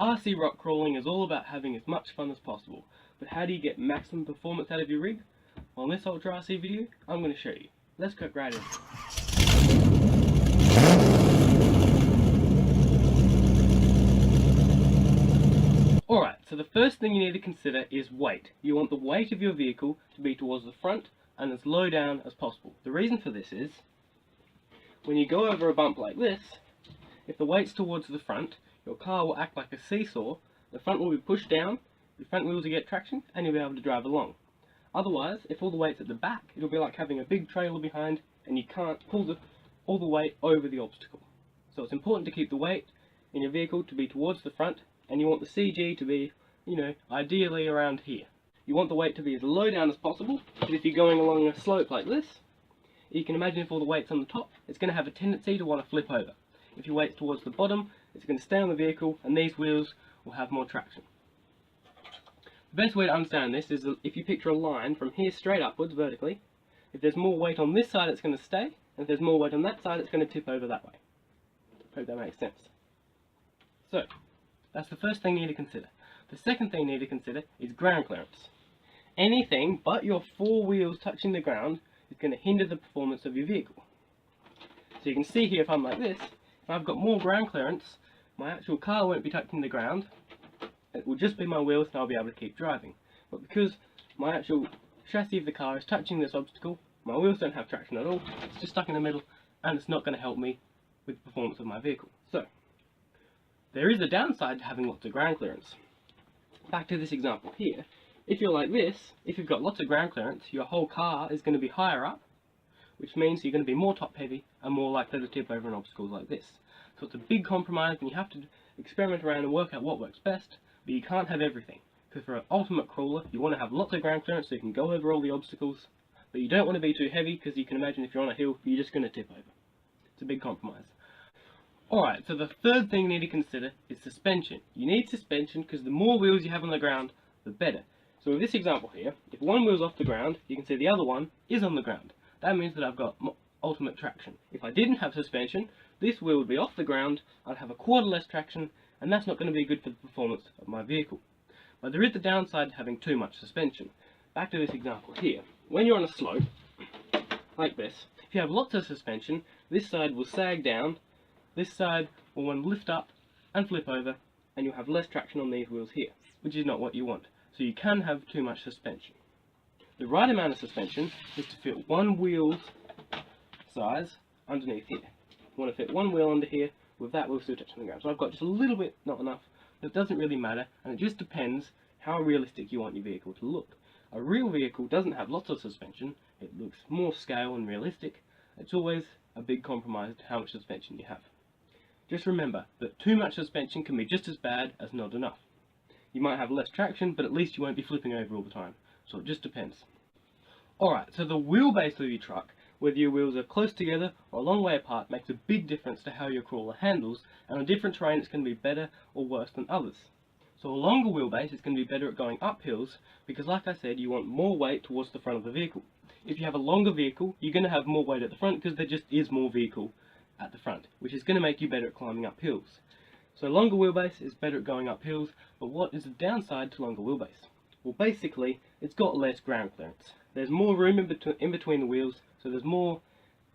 RC rock crawling is all about having as much fun as possible, but how do you get maximum performance out of your rig? Well, in this Ultra RC video, I'm going to show you. Let's get right in. Alright, so the first thing you need to consider is weight. You want the weight of your vehicle to be towards the front and as low down as possible. The reason for this is, when you go over a bump like this, if the weight's towards the front, your car will act like a seesaw. The front will be pushed down, the front wheels will get traction, and you'll be able to drive along. Otherwise, if all the weight's at the back, it'll be like having a big trailer behind, and you can't pull all the weight over the obstacle. So it's important to keep the weight in your vehicle to be towards the front, and you want the CG to be, ideally around here. You want the weight to be as low down as possible, because if you're going along a slope like this, you can imagine if all the weight's on the top, it's going to have a tendency to want to flip over. If your weight's towards the bottom, it's going to stay on the vehicle, and these wheels will have more traction. The best way to understand this is that if you picture a line from here straight upwards vertically, if there's more weight on this side, it's going to stay, and if there's more weight on that side, it's going to tip over that way. Hope that makes sense. So, that's the first thing you need to consider. The second thing you need to consider is ground clearance. Anything but your four wheels touching the ground is going to hinder the performance of your vehicle. So you can see here, if I'm like this, if I've got more ground clearance, my actual car won't be touching the ground. It will just be my wheels, and I'll be able to keep driving. But because my actual chassis of the car is touching this obstacle, my wheels don't have traction at all, it's just stuck in the middle, and it's not going to help me with the performance of my vehicle. So, there is a downside to having lots of ground clearance. Back to this example here, if you're like this, if you've got lots of ground clearance, your whole car is going to be higher up, which means you're going to be more top heavy and more likely to tip over on obstacles like this. So it's a big compromise, and you have to experiment around and work out what works best, but you can't have everything. Because for an ultimate crawler, you want to have lots of ground clearance so you can go over all the obstacles, but you don't want to be too heavy, because you can imagine if you're on a hill, you're just going to tip over. It's a big compromise. Alright, so the third thing you need to consider is suspension. You need suspension because the more wheels you have on the ground, the better. So with this example here, if one wheel's off the ground, you can see the other one is on the ground. That means that I've got ultimate traction. If I didn't have suspension, this wheel would be off the ground, I'd have a quarter less traction, and that's not going to be good for the performance of my vehicle. But there is the downside to having too much suspension. Back to this example here. When you're on a slope, like this, if you have lots of suspension, this side will sag down, this side will want to lift up and flip over, and you'll have less traction on these wheels here, which is not what you want. So you can have too much suspension. The right amount of suspension is to fit one wheel's size underneath here. You want to fit one wheel under here with that wheel still touching the ground. So I've got just a little bit, not enough, but it doesn't really matter, and it just depends how realistic you want your vehicle to look. A real vehicle doesn't have lots of suspension, it looks more scale and realistic. It's always a big compromise to how much suspension you have. Just remember that too much suspension can be just as bad as not enough. You might have less traction, but at least you won't be flipping over all the time. So it just depends. Alright, so the wheelbase of your truck, whether your wheels are close together or a long way apart, makes a big difference to how your crawler handles, and on different terrain it's going to be better or worse than others. So a longer wheelbase is going to be better at going up hills, because like I said, you want more weight towards the front of the vehicle. If you have a longer vehicle, you're going to have more weight at the front because there just is more vehicle at the front, which is going to make you better at climbing up hills. So longer wheelbase is better at going up hills, but what is the downside to longer wheelbase? Well, basically, it's got less ground clearance. There's more room in between the wheels, so there's more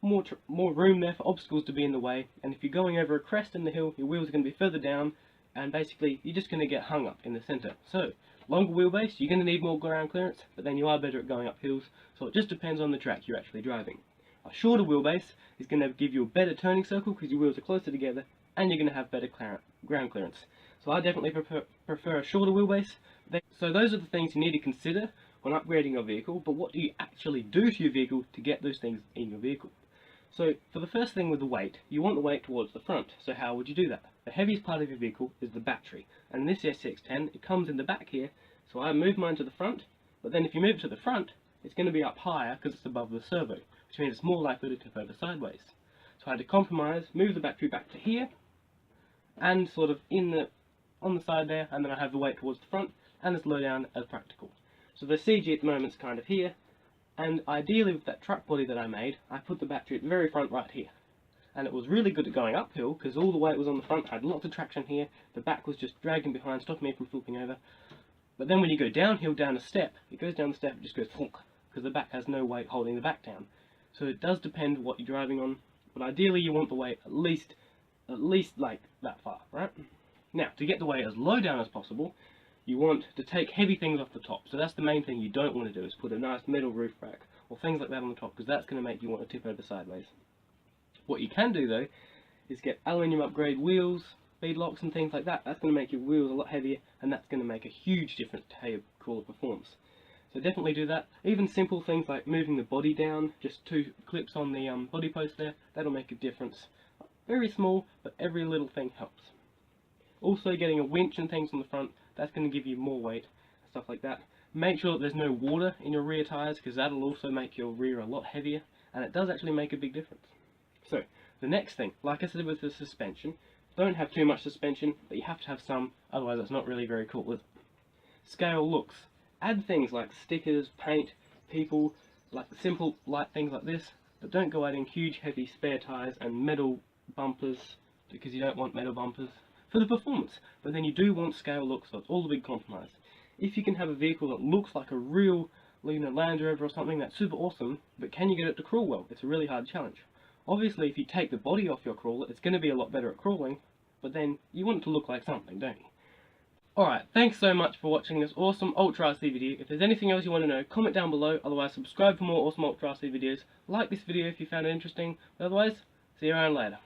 room there for obstacles to be in the way, and if you're going over a crest in the hill, your wheels are going to be further down, and basically, you're just going to get hung up in the centre. So, longer wheelbase, you're going to need more ground clearance, but then you are better at going up hills, so it just depends on the track you're actually driving. A shorter wheelbase is going to give you a better turning circle because your wheels are closer together, and you're going to have better ground clearance. So I definitely prefer a shorter wheelbase. So those are the things you need to consider when upgrading your vehicle, but what do you actually do to your vehicle to get those things in your vehicle? So for the first thing with the weight, you want the weight towards the front. So how would you do that? The heaviest part of your vehicle is the battery, and in this SCX-10 it comes in the back here, so I move mine to the front, but then if you move it to the front, it's going to be up higher because it's above the servo, which means it's more likely to tip over sideways. So I had to compromise, move the battery back to here, and sort of on the side there, and then I have the weight towards the front, and as low down as practical. So the CG at the moment is kind of here, and ideally with that truck body that I made, I put the battery at the very front right here. and it was really good at going uphill because all the weight was on the front, had lots of traction here, the back was just dragging behind, stopping me from flipping over. But then when you go downhill down a step, it goes down the step, it just goes thunk, because the back has no weight holding the back down. So it does depend what you're driving on, but ideally you want the weight at least like that far, right? Now, to get the weight as low down as possible, you want to take heavy things off the top. So that's the main thing you don't want to do, is put a nice metal roof rack or things like that on the top, because that's going to make you want to tip over sideways. What you can do though is get aluminium upgrade wheels, bead locks and things like that. That's going to make your wheels a lot heavier, and that's going to make a huge difference to how your crawler performs. So definitely do that. Even simple things like moving the body down, just 2 clips on the body post there, that'll make a difference. Very small, but every little thing helps. Also getting a winch and things on the front, that's going to give you more weight, stuff like that. Make sure that there's no water in your rear tyres, because that'll also make your rear a lot heavier, and it does actually make a big difference. So, the next thing, like I said with the suspension, don't have too much suspension, but you have to have some, otherwise it's not really very cool, is it? Scale looks. Add things like stickers, paint, people, like simple light things like this, but don't go adding huge heavy spare tyres and metal bumpers, because you don't want metal bumpers for the performance. But then you do want scale looks, so it's all the big compromise. If you can have a vehicle that looks like a real Land Rover or something, that's super awesome, but can you get it to crawl well? It's a really hard challenge. Obviously, if you take the body off your crawler, it's going to be a lot better at crawling, but then you want it to look like something, don't you? Alright, thanks so much for watching this awesome Ultra RC video. If there's anything else you want to know, comment down below. Otherwise, subscribe for more awesome Ultra RC videos. Like this video if you found it interesting. But otherwise, see you around later.